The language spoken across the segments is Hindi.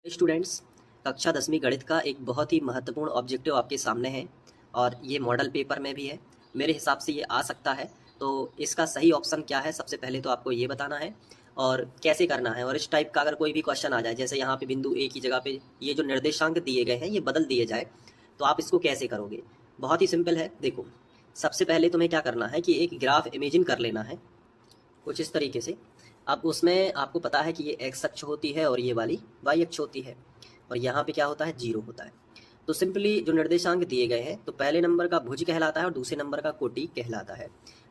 स्टूडेंट्स, कक्षा 10वीं गणित का एक बहुत ही महत्वपूर्ण ऑब्जेक्टिव आपके सामने है और ये मॉडल पेपर में भी है। मेरे हिसाब से ये आ सकता है, तो इसका सही ऑप्शन क्या है सबसे पहले तो आपको ये बताना है और कैसे करना है। और इस टाइप का अगर कोई भी क्वेश्चन आ जाए, जैसे यहाँ पे बिंदु ए की जगह पे ये जो निर्देशांक दिए गए हैं ये बदल दिए जाए, तो आप इसको कैसे करोगे। बहुत ही सिंपल है। देखो, सबसे पहले तुम्हें क्या करना है कि एक ग्राफ इमेजिन कर लेना है कुछ इस तरीके से। अब उसमें आपको पता है कि ये एक्स अक्ष होती है और ये वाली वाई अक्ष होती है, और यहाँ पे क्या होता है, जीरो होता है। तो सिंपली जो निर्देशांक दिए गए हैं, तो पहले नंबर का भुज कहलाता है और दूसरे नंबर का कोटि कहलाता है।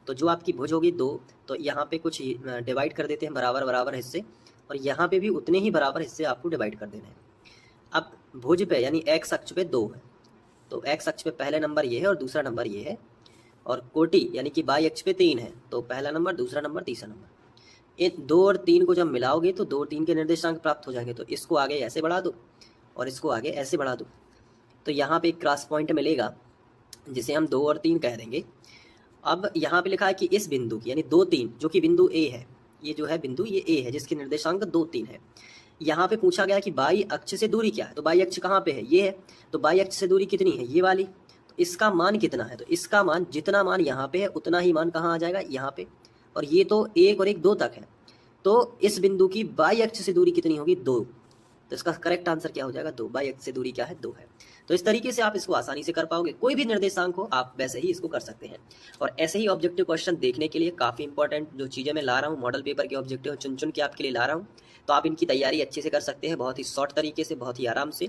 तो जो आपकी भुज होगी 2, तो यहाँ पे कुछ डिवाइड कर देते हैं बराबर बराबर हिस्से, और यहाँ पे भी उतने ही बराबर हिस्से आपको डिवाइड कर देने हैं। अब भुज पे यानी एक्स अक्ष पे 2 है, तो एक्स अक्ष पे पहले नंबर ये है और दूसरा नंबर ये है। और कोटि यानी कि वाई अक्ष पे 3 है, तो पहला नंबर, दूसरा नंबर, तीसरा नंबर। इन 2 और 3 को जब मिलाओगे तो 2 और 3 के निर्देशांक प्राप्त हो जाएंगे। तो इसको आगे ऐसे बढ़ा दो और इसको आगे ऐसे बढ़ा दो, तो यहाँ पे एक क्रॉस पॉइंट मिलेगा जिसे हम 2 और 3 कह देंगे। अब यहाँ पे लिखा है कि इस बिंदु की यानी 2 3 जो कि बिंदु ए है, ये जो है बिंदु ये ए है जिसके निर्देशांक 2 3 है। यहाँ पे पूछा गया कि बाई अक्ष से दूरी क्या है, तो बाई अक्ष कहाँ पे है, ये है। तो बाई अक्ष से दूरी कितनी है, ये वाली। तो इसका मान कितना है, तो इसका मान जितना मान यहाँ पे है उतना ही मान कहाँ आ जाएगा, यहाँ पे। और ये तो 1 और 1 2 तक है, तो इस बिंदु की बाई अक्ष से दूरी कितनी होगी, 2। तो इसका करेक्ट आंसर क्या हो जाएगा, 2। बाई अक्ष से दूरी क्या है, 2 है। तो इस तरीके से आप इसको आसानी से कर पाओगे। कोई भी निर्देशांक हो आप वैसे ही इसको कर सकते हैं। और ऐसे ही ऑब्जेक्टिव क्वेश्चन देखने के लिए काफ़ी इंपॉर्टेंट जो चीज़ें मैं ला रहा हूँ, मॉडल पेपर के ऑब्जेक्टिव चुन चुन के आपके लिए ला रहा हूँ, तो आप इनकी तैयारी अच्छे से कर सकते हैं, बहुत ही शॉर्ट तरीके से, बहुत ही आराम से।